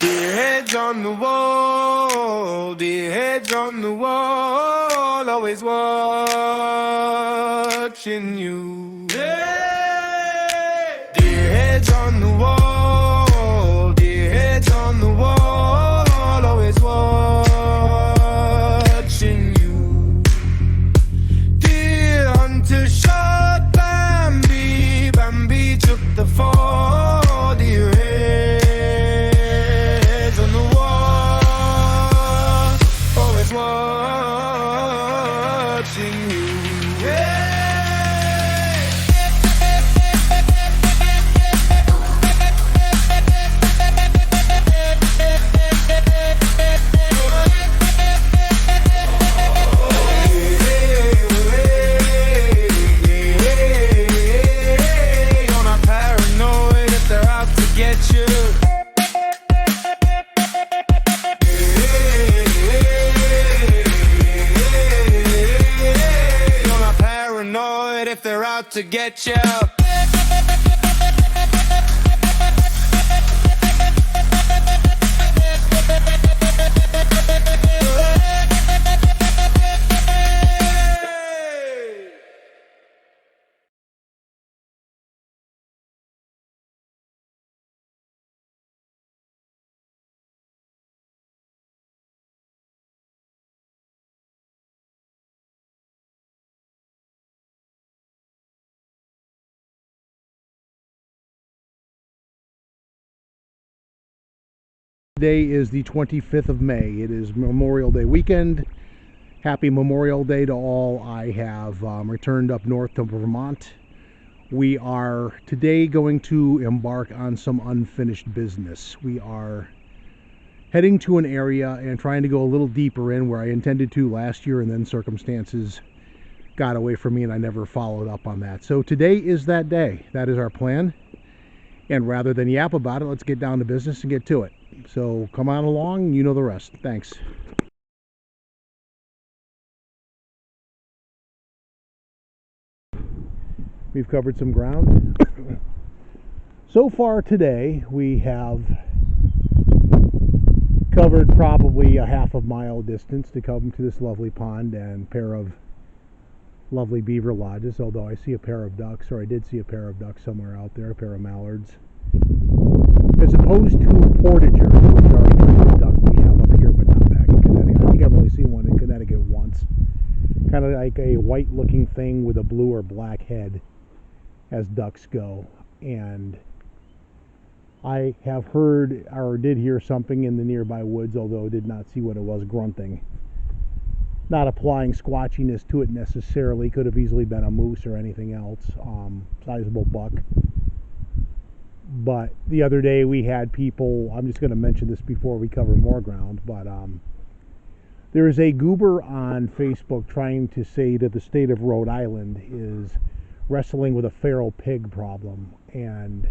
Dear heads on the wall, dear heads on the wall, always watching you. Hey! Dear heads on the wall, dear heads on the wall, always watching you. Dear hunter shot Bambi, Bambi took the fall, dear heads on the wall, always watching you. Yeah. You're not paranoid if they're out to get you. You're not paranoid if they're out to get you. Today is the 25th of May. It is Memorial Day weekend. Happy Memorial Day to all. I have returned up north to Vermont. We are today going to embark on some unfinished business. We are heading to an area and trying to go a little deeper in where I intended to last year, and then circumstances got away from me and I never followed up on that. So today is that day. That is our plan. And rather than yap about it, let's get down to business and get to it. So come on along, you know the rest. Thanks. We've covered some ground. So far today, we have covered probably a half a mile distance to come to this lovely pond and pair of lovely beaver lodges, although I see a pair of ducks, or I did see a pair of ducks somewhere out there, a pair of mallards. As opposed to portager, which are a kind of duck we have up here, but not back in Connecticut. I think I've only seen one in Connecticut once. Kind of like a white-looking thing with a blue or black head, as ducks go. And I have heard, or did hear something in the nearby woods, although did not see what it was, grunting. Not applying squatchiness to it necessarily. Could have easily been a moose or anything else. Sizable buck. But the other day we had people, I'm just going to mention this before we cover more ground, but there is a goober on Facebook trying to say that the state of Rhode Island is wrestling with a feral pig problem. And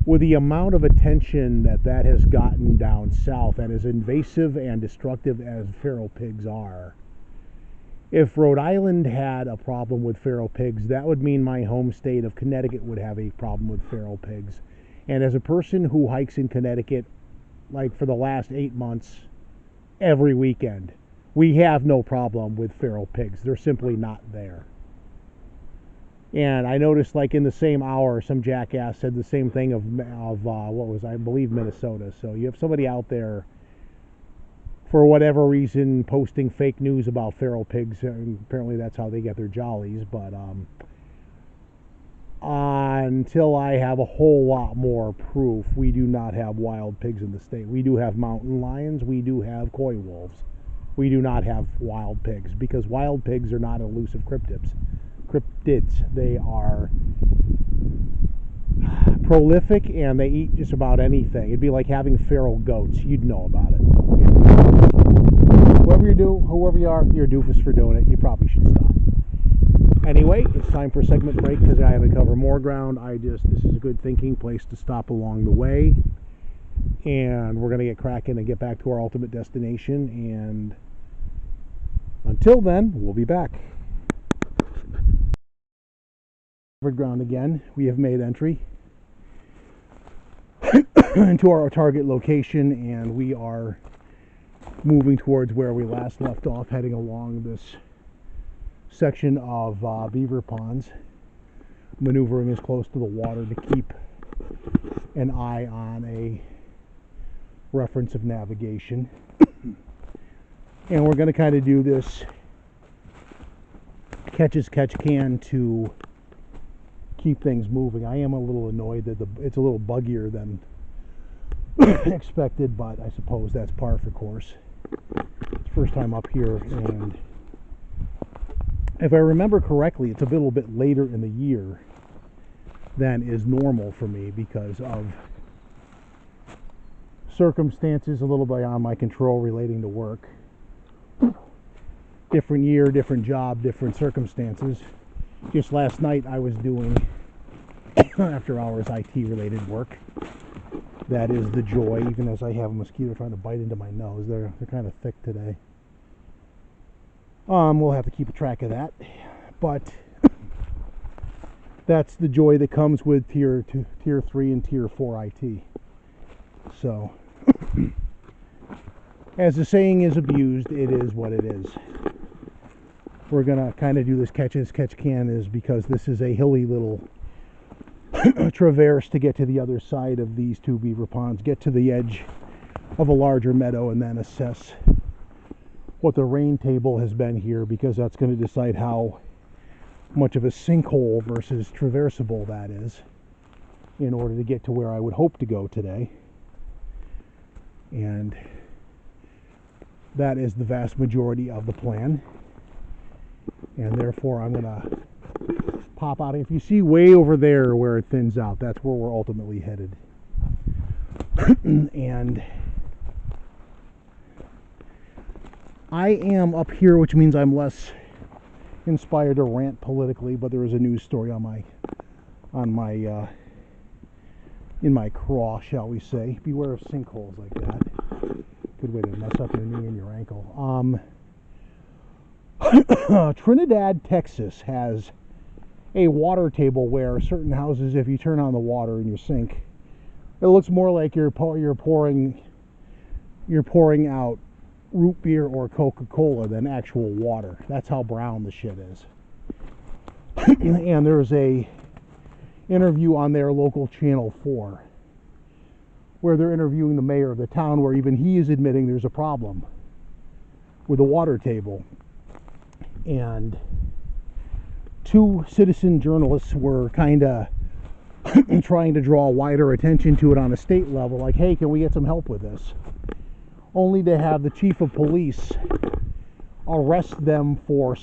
with the amount of attention that that has gotten down south, and as invasive and destructive as feral pigs are, if Rhode Island had a problem with feral pigs, that would mean my home state of Connecticut would have a problem with feral pigs. And as a person who hikes in Connecticut, like for the last 8 months, every weekend, we have no problem with feral pigs. They're simply not there. And I noticed, like in the same hour, some jackass said the same thing of what was, I believe, Minnesota. So you have somebody out there, for whatever reason, posting fake news about feral pigs. And apparently that's how they get their jollies. But until I have a whole lot more proof, we do not have wild pigs in the state. We do have mountain lions. We do have coy wolves. We do not have wild pigs, because wild pigs are not elusive cryptids. They are prolific and they eat just about anything. It'd be like having feral goats. You'd know about it. Whoever you are, you're a doofus for doing it. You probably should stop. Anyway, it's time for a segment break because I haven't covered more ground. This is a good thinking place to stop along the way. And we're going to get cracking and get back to our ultimate destination. And until then, we'll be back. Covered ground again. We have made entry. into our target location, and we are moving towards where we last left off, heading along this section of beaver ponds, maneuvering as close to the water to keep an eye on a reference of navigation. And we're going to kind of do this catch as catch can to keep things moving. I am a little annoyed that it's a little buggier than expected, but I suppose that's par for course. It's first time up here, and if I remember correctly, it's a little bit later in the year than is normal for me because of circumstances a little beyond my control relating to work. Different year, different job, different circumstances. Just last night I was doing after hours IT related work. That is the joy, even as I have a mosquito trying to bite into my nose. They're kind of thick today. We'll have to keep a track of that. But that's the joy that comes with tier 3 and tier 4 IT. So as the saying is abused, it is what it is. We're gonna kind of do this catch as catch can, is because this is a hilly little traverse to get to the other side of these two beaver ponds, get to the edge of a larger meadow, and then assess what the rain table has been here, because that's going to decide how much of a sinkhole versus traversable that is in order to get to where I would hope to go today. And that is the vast majority of the plan, and therefore I'm going to pop out. If you see way over there where it thins out, that's where we're ultimately headed. And I am up here, which means I'm less inspired to rant politically, but there is a news story on my in my craw, shall we say. Beware of sinkholes like that. Good way to mess up your knee and your ankle. Trinidad, Texas has a water table where certain houses, if you turn on the water in your sink, it looks more like you're pouring out root beer or Coca-Cola than actual water. That's how brown the shit is. And there's a interview on their local Channel 4 where they're interviewing the mayor of the town, where even he is admitting there's a problem with the water table. And two citizen journalists were kind of trying to draw wider attention to it on a state level, like, hey, can we get some help with this? Only to have the chief of police arrest them for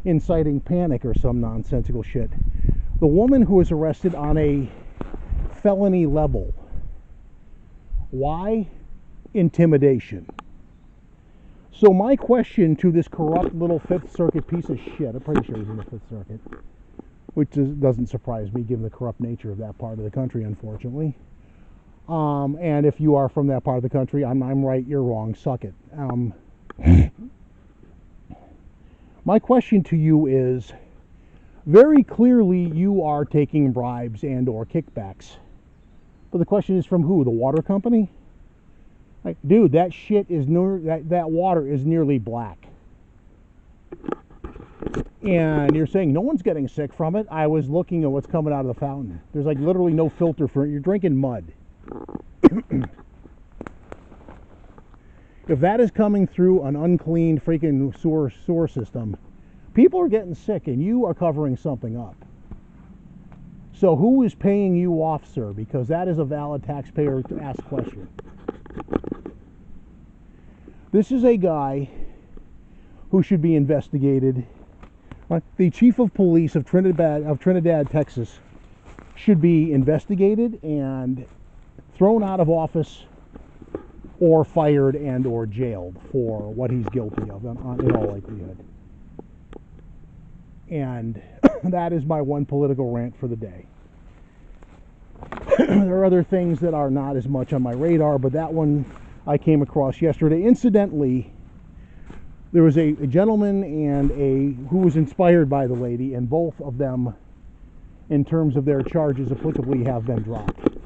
inciting panic or some nonsensical shit. The woman who was arrested on a felony level. Why? Intimidation. So my question to this corrupt little Fifth Circuit piece of shit, I'm pretty sure he's in the Fifth Circuit, which doesn't surprise me given the corrupt nature of that part of the country, unfortunately. And if you are from that part of the country, I'm right, you're wrong, suck it. My question to you is, very clearly you are taking bribes and or kickbacks. But the question is, from who? The water company? Like, dude, that shit is that water is nearly black. And you're saying no one's getting sick from it. I was looking at what's coming out of the fountain. There's like literally no filter for it. You're drinking mud. If that is coming through an unclean freaking sewer system, people are getting sick and you are covering something up. So who is paying you off, sir? Because that is a valid taxpayer to ask question. This is a guy who should be investigated. The chief of police of Trinidad, Texas, should be investigated and thrown out of office or fired and or jailed for what he's guilty of in all likelihood. And that is my one political rant for the day. There are other things that are not as much on my radar, but that one I came across yesterday. Incidentally, there was a gentleman and who was inspired by the lady, and both of them, in terms of their charges, applicably have been dropped.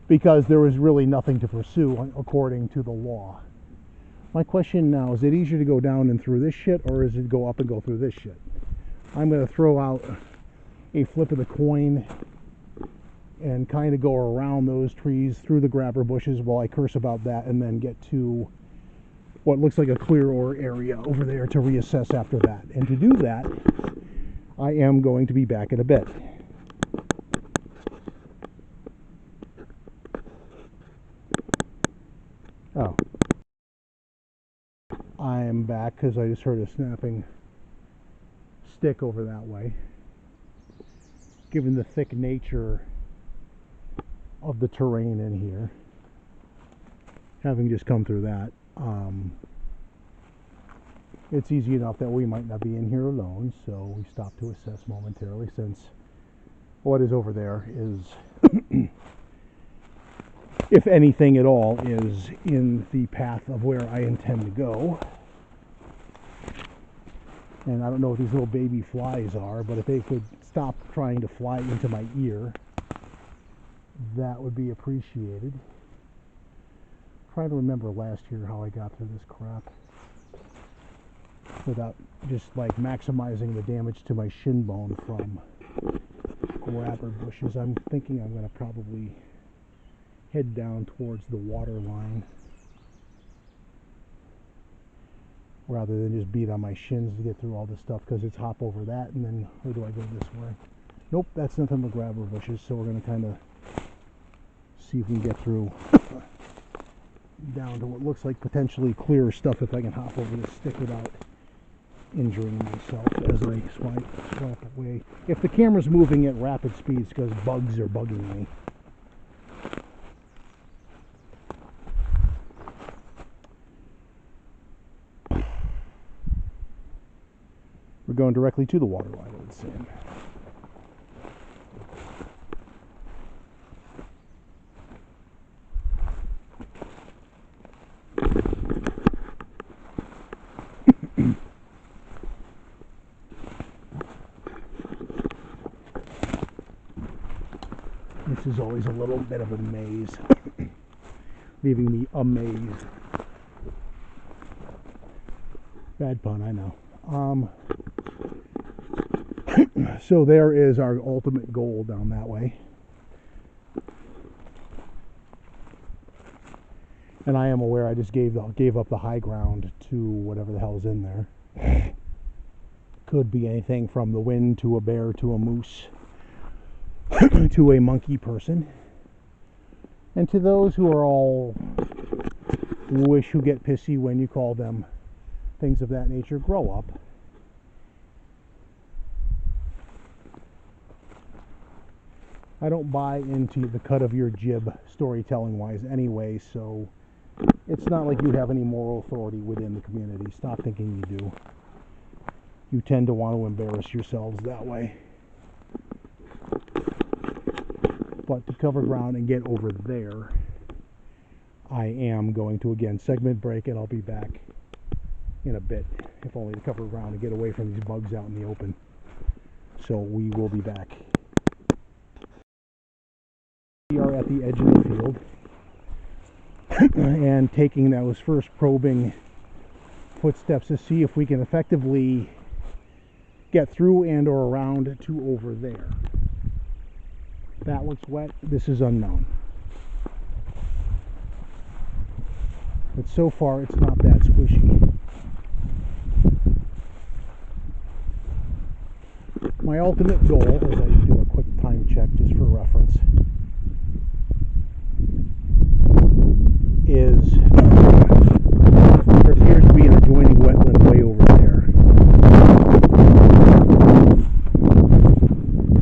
because there was really nothing to pursue according to the law. My question now, is it easier to go down and through this shit, or is it go up and go through this shit? I'm going to throw out a flip of the coin and kind of go around those trees through the grabber bushes while I curse about that, and then get to what looks like a clear ore area over there to reassess after that. And to do that, I am going to be back in a bit. Oh. I'm back because I just heard a snapping stick over that way. Given the thick nature of the terrain in here, having just come through that, it's easy enough that we might not be in here alone, so we stop to assess momentarily, since what is over there is, if anything at all, is in the path of where I intend to go. And I don't know what these little baby flies are, but if they could stop trying to fly into my ear, that would be appreciated. Trying to remember last year how I got through this crap without just like maximizing the damage to my shin bone from grabber bushes. I'm thinking I'm going to probably head down towards the water line rather than just beat on my shins to get through all this stuff, because it's hop over that and then where do I go this way? Nope, that's nothing but grabber bushes, so we're going to kind of see if we can get through down to what looks like potentially clearer stuff if I can hop over this stick without injuring myself as I swipe away. If the camera's moving at rapid speeds, because bugs are bugging me. We're going directly to the water line, I would say. This is always a little bit of a maze, leaving me amazed. Bad pun, I know. So there is our ultimate goal down that way. And I am aware I just gave up the high ground to whatever the hell's in there. Could be anything from the wind to a bear to a moose to a monkey person. And to those who are all who get pissy when you call them things of that nature, grow up. I don't buy into the cut of your jib storytelling wise anyway, so it's not like you have any moral authority within the community. Stop thinking you do. You tend to want to embarrass yourselves that way. But to cover ground and get over there, I am going to again segment break, and I'll be back in a bit, if only to cover ground and get away from these bugs out in the open. So we will be back. We are at the edge of the field and taking those first probing footsteps to see if we can effectively get through and or around to over there. That looks wet. This is unknown. But so far it's not that squishy. My ultimate goal, as I do a quick time check just for reference, is there appears to be an adjoining wetland way over there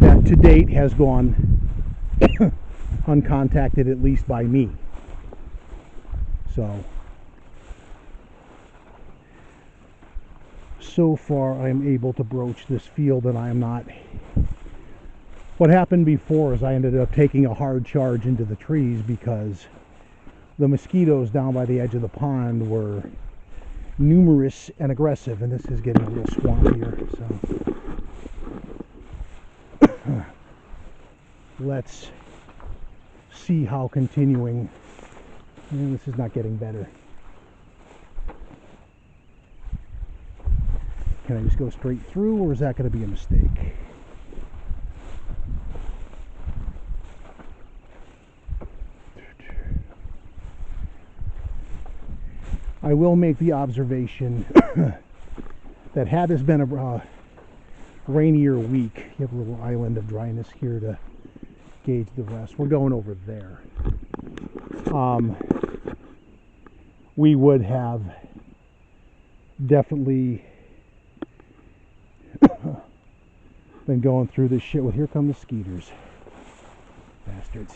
that to date has gone uncontacted, at least by me. So far I am able to broach this field, and I am not. What happened before is I ended up taking a hard charge into the trees because the mosquitoes down by the edge of the pond were numerous and aggressive, and this is getting a little swampier, so let's see how continuing, and this is not getting better. Can I just go straight through, or is that going to be a mistake? I will make the observation that had this been a rainier week, you have a little island of dryness here to gauge the rest. We're going over there. We would have definitely been going through this shit with, here come the skeeters. Bastards.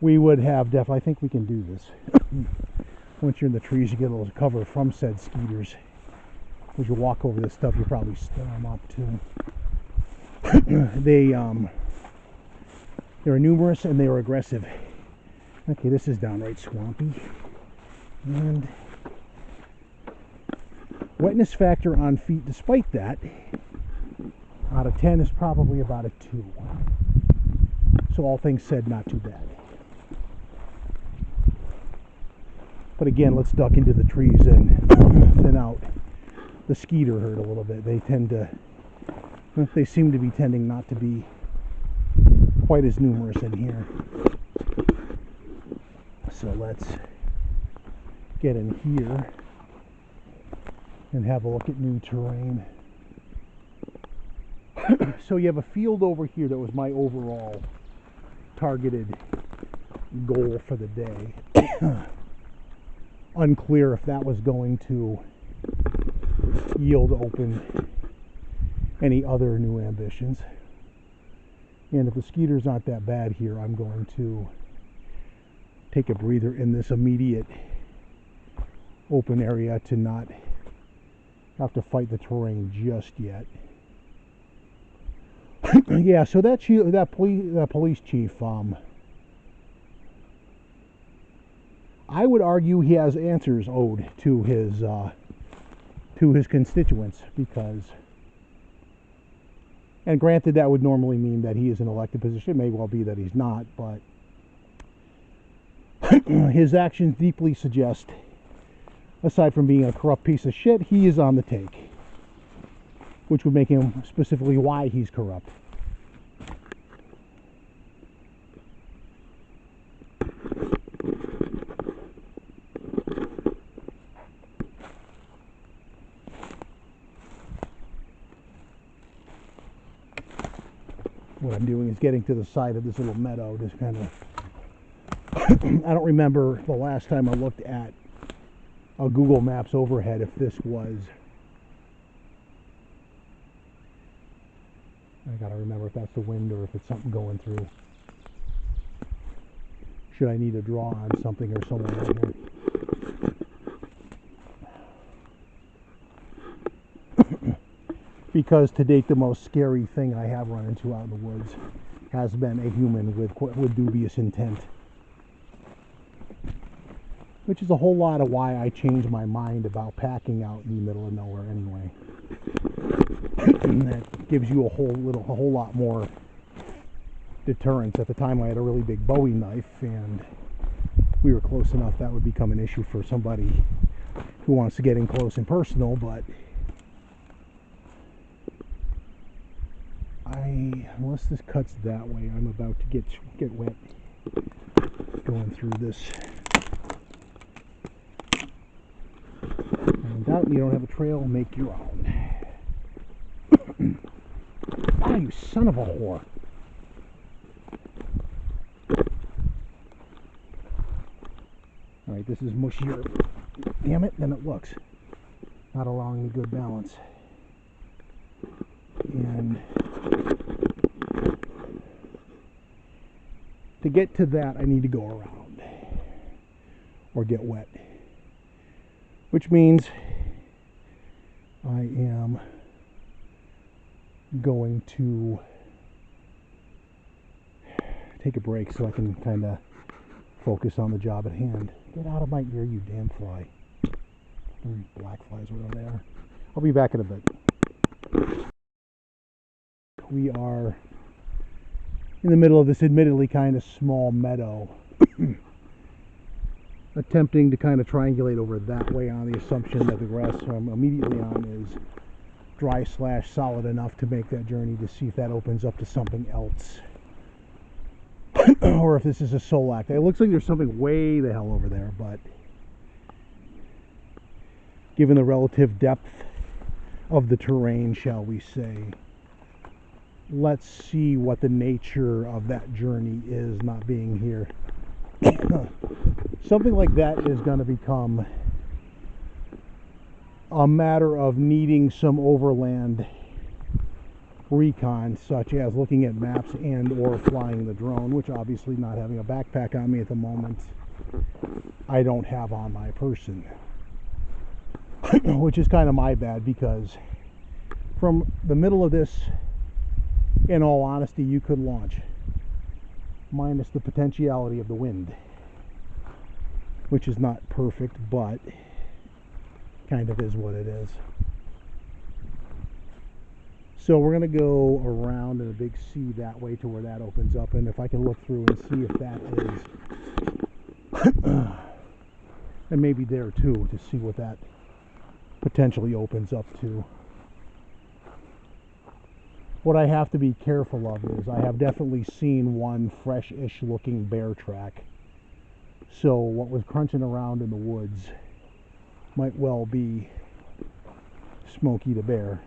We would have definitely, I think we can do this. Once you're in the trees, you get a little cover from said skeeters. As you walk over this stuff, you probably stir them up too. They're numerous and they are aggressive. Okay, this is downright swampy. And wetness factor on feet, despite that, out of 10 is probably about a 2. So all things said, not too bad. But again, let's duck into the trees and thin out the skeeter herd a little bit. They seem to be tending not to be quite as numerous in here. So let's get in here and have a look at new terrain. So you have a field over here that was my overall targeted goal for the day. Unclear if that was going to yield open any other new ambitions. And if the skeeters aren't that bad here, I'm going to take a breather in this immediate open area to not have to fight the terrain just yet. Yeah, so that police chief, I would argue he has answers owed to his constituents, because, and granted that would normally mean that he is in an elected position. It may well be that he's not, but his actions deeply suggest, aside from being a corrupt piece of shit, he is on the take, which would make him specifically why he's corrupt. What I'm doing is getting to the side of this little meadow, just kind of I don't remember the last time I looked at a Google Maps overhead if this was, I gotta remember if that's the wind or if it's something going through. Should I need to draw on something or somewhere right here? Because to date the most scary thing I have run into out in the woods has been a human with dubious intent. Which is a whole lot of why I changed my mind about packing out in the middle of nowhere anyway. That gives you a whole lot more deterrence. At the time I had a really big Bowie knife, and we were close enough that would become an issue for somebody who wants to get in close and personal, but unless this cuts that way, I'm about to get wet going through this. And doubt you don't have a trail, make your own. Ah, you son of a whore. Alright, this is mushier, damn it, than it looks. Not allowing me good balance. And to get to that, I need to go around or get wet, which means I am going to take a break so I can kind of focus on the job at hand. Get out of my ear, you damn fly. Black flies, whatever they are. I'll be back in a bit. in the middle of this admittedly kind of small meadow, attempting to kind of triangulate over that way on the assumption that the grass I'm immediately on is dry / solid enough to make that journey to see if that opens up to something else. Or if this is a Solak. It looks like there's something way the hell over there, but given the relative depth of the terrain, shall we say, let's see what the nature of that journey is not being here. Something like that is going to become a matter of needing some overland recon, such as looking at maps and or flying the drone, which obviously, not having a backpack on me at the moment, I don't have on my person. Which is kind of my bad, because from the middle of this, in all honesty, you could launch, minus the potentiality of the wind, which is not perfect, but kind of is what it is. So we're going to go around in a big C that way to where that opens up, and if I can look through and see if that is and maybe there too, to see what that potentially opens up to. What I have to be careful of is I have definitely seen one fresh-ish looking bear track, so what was crunching around in the woods might well be Smokey the Bear.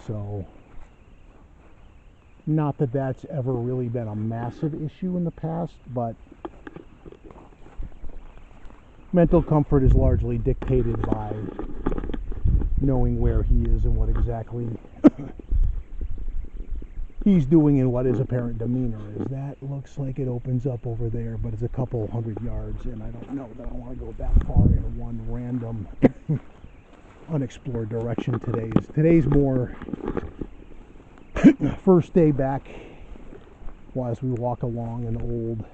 So, not that that's ever really been a massive issue in the past, but mental comfort is largely dictated by knowing where he is and what exactly he's doing and what his apparent demeanor is. That looks like it opens up over there, but it's a couple hundred yards, and I don't know that I want to go that far in one random unexplored direction. Today's more first day back, well, as we walk along an old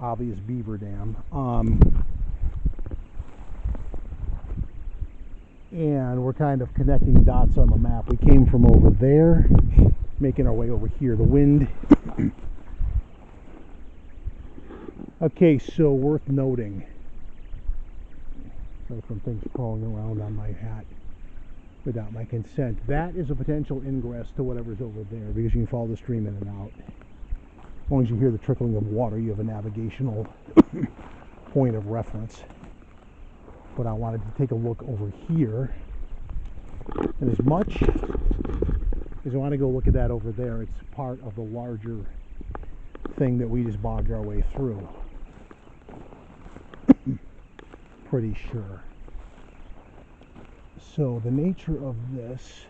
obvious beaver dam, and we're kind of connecting dots on the map. We came from over there, making our way over here. The wind okay, so worth noting, from things crawling around on my hat without my consent, that is a potential ingress to whatever's over there, because you can follow the stream in and out. As long as you hear the trickling of water, you have a navigational point of reference. But I wanted to take a look over here, and as much as I want to go look at that over there, it's part of the larger thing that we just bogged our way through. Pretty sure. So the nature of this,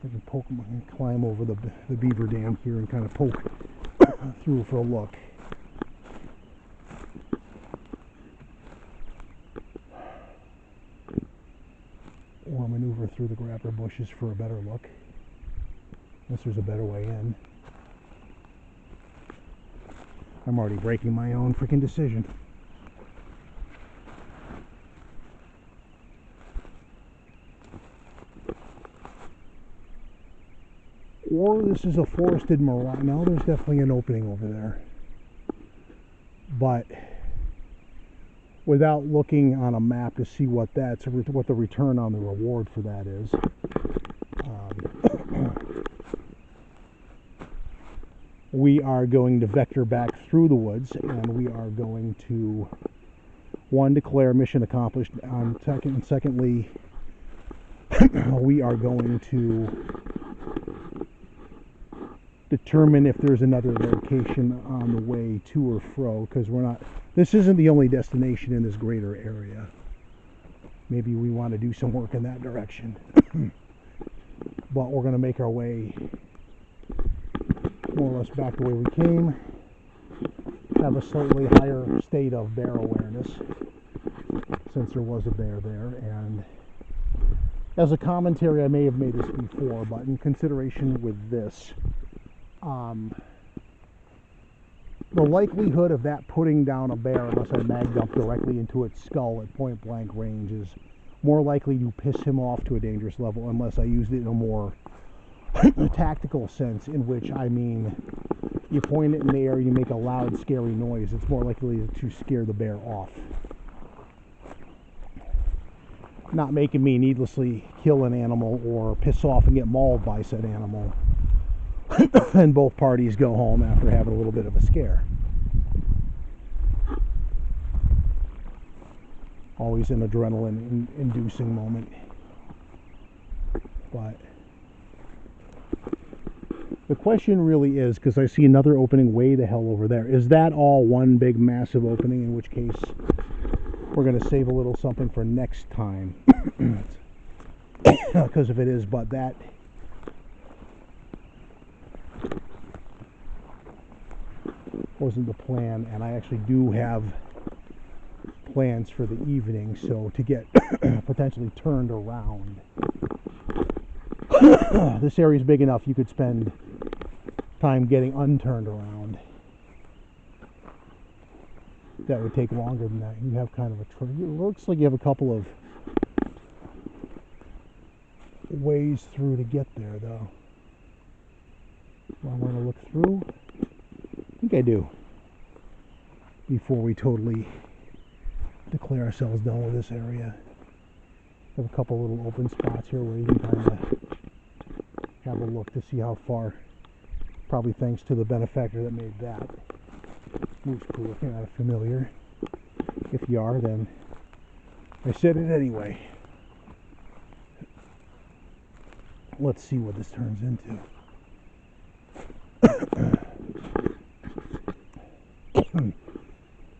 I can poke, I can climb over the beaver dam here and kind of poke through for a look. Or maneuver through the grapper bushes for a better look, unless there's a better way in. I'm already breaking my own freaking decision. Or this is a forested moraine. Now there's definitely an opening over there, but without looking on a map to see what that's, what the return on the reward for that is, we are going to vector back through the woods, and we are going to, one, declare mission accomplished on second, and secondly, we are going to determine if there's another location on the way to or fro, because this isn't the only destination in this greater area. Maybe we want to do some work in that direction. But we're going to make our way more or less back the way we came, have a slightly higher state of bear awareness, since there was a bear there. And as a commentary, I may have made this before, but in consideration with this, the likelihood of that putting down a bear, unless I mag dump directly into its skull at point blank range, is more likely to piss him off to a dangerous level, unless I used it in a more a tactical sense, in which I mean you point it in the air, you make a loud, scary noise. It's more likely to scare the bear off. Not making me needlessly kill an animal or piss off and get mauled by said animal. And both parties go home after having a little bit of a scare. Always an adrenaline-inducing moment. But the question really is, because I see another opening way the hell over there, is that all one big massive opening, in which case we're going to save a little something for next time. Because if it is but that, wasn't the plan, and I actually do have plans for the evening, so to get potentially turned around. This area is big enough you could spend time getting unturned around. That would take longer than that. You have kind of a it looks like you have a couple of ways through to get there, though. Do I want to look through? I think I do. Before we totally declare ourselves done with this area. Have a couple little open spots here where you can kind of have a look to see how far. Probably thanks to the benefactor that made that. Moose poo, if you're not familiar. If you are, then I said it anyway. Let's see what this turns into.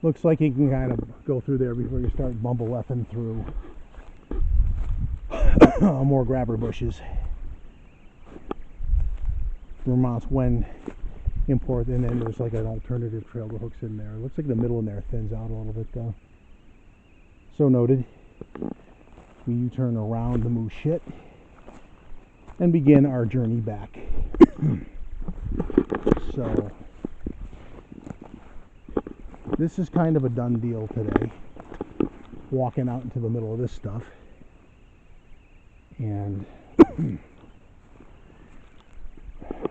Looks like you can kind of go through there before you start bumble-effing through more grabber bushes. Vermont's when import, and then there's like an alternative trail that hooks in there. It looks like the middle in there thins out a little bit, though. So noted. We U-turn around the moose shit and begin our journey back. So this is kind of a done deal today. Walking out into the middle of this stuff. And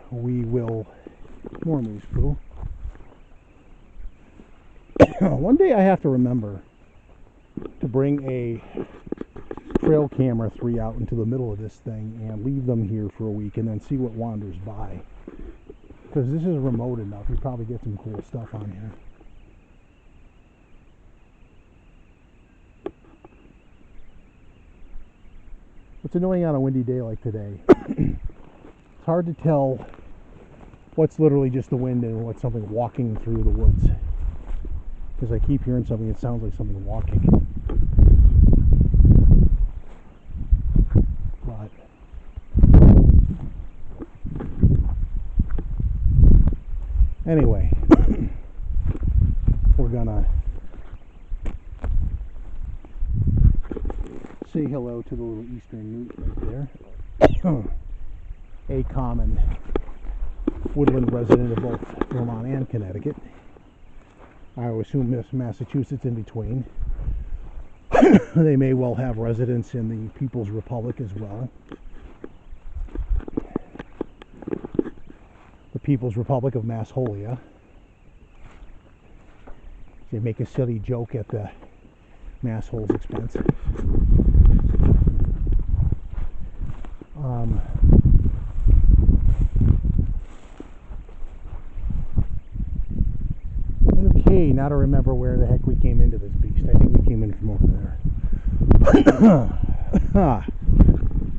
we will more moose poo. One day I have to remember to bring a trail camera 3 out into the middle of this thing and leave them here for a week and then see what wanders by. Because this is remote enough, you probably get some cool stuff on here. What's annoying on a windy day like today, it's hard to tell what's literally just the wind and what's something walking through the woods. Because I keep hearing something, it sounds like something walking. But anyway, we're gonna say hello to the little eastern newt right there. A common woodland resident of both Vermont and Connecticut. I would assume Massachusetts in between. They may well have residents in the People's Republic as well. The People's Republic of Massholia. They make a silly joke at the Masshole's expense. Okay, now to remember where the heck we came into this beast. I think we came in from over there.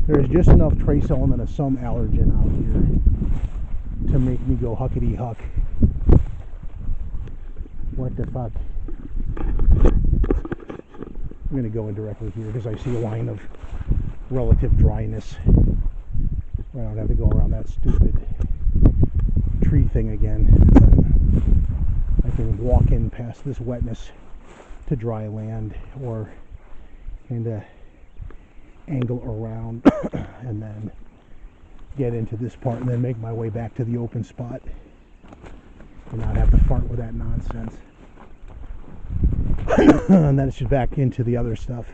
There's just enough trace element of some allergen out here to make me go huckety huck. What the fuck? I'm going to go in directly here because I see a line of relative dryness. I don't have to go around that stupid tree thing again. I can walk in past this wetness to dry land, or kind of angle around and then get into this part and then make my way back to the open spot and not have to fart with that nonsense. And then it's just back into the other stuff.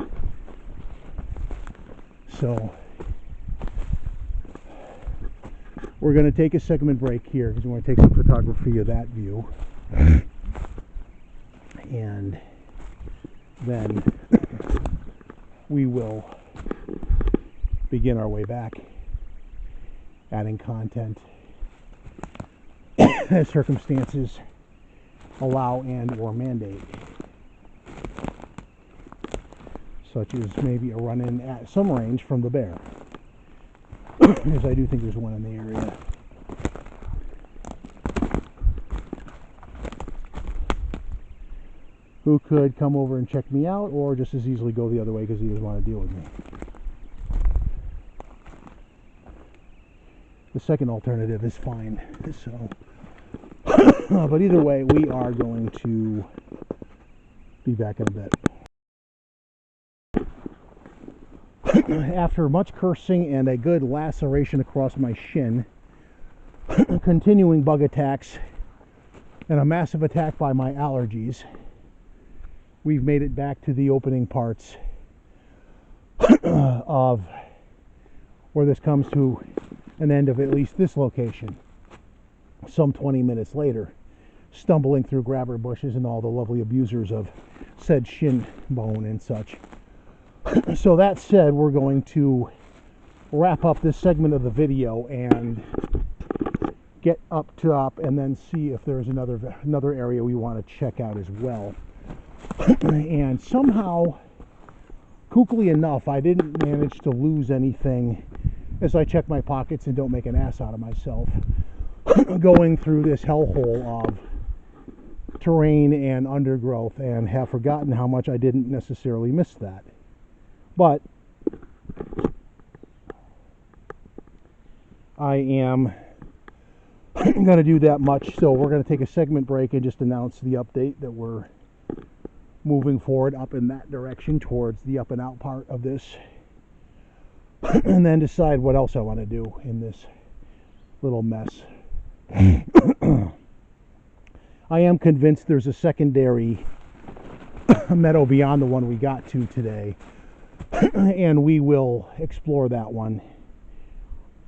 So we're going to take a segment break here because we want to take some photography of that view. And then we will begin our way back, adding content as circumstances allow and or mandate, such as maybe a run-in at some range from the bear, because I do think there's one in the area. Who could come over and check me out, or just as easily go the other way because he doesn't want to deal with me. The second alternative is fine. So, but either way, we are going to be back in a bit. After much cursing and a good laceration across my shin, continuing bug attacks, and a massive attack by my allergies, we've made it back to the opening parts of where this comes to an end of at least this location. Some 20 minutes later, stumbling through grabber bushes and all the lovely abusers of said shin bone and such. So that said, we're going to wrap up this segment of the video and get up top and then see if there's another area we want to check out as well. And somehow, kookily enough, I didn't manage to lose anything as I check my pockets and don't make an ass out of myself going through this hellhole of terrain and undergrowth, and have forgotten how much I didn't necessarily miss that. But I am going to do that much, so we're going to take a segment break and just announce the update that we're moving forward up in that direction towards the up and out part of this, and then decide what else I want to do in this little mess. I am convinced there's a secondary meadow beyond the one we got to today, and we will explore that one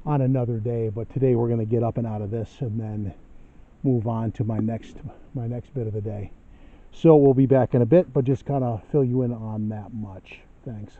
on another day. But today we're going to get up and out of this and then move on to my next bit of the day. So we'll be back in a bit, but just kind of fill you in on that much. Thanks.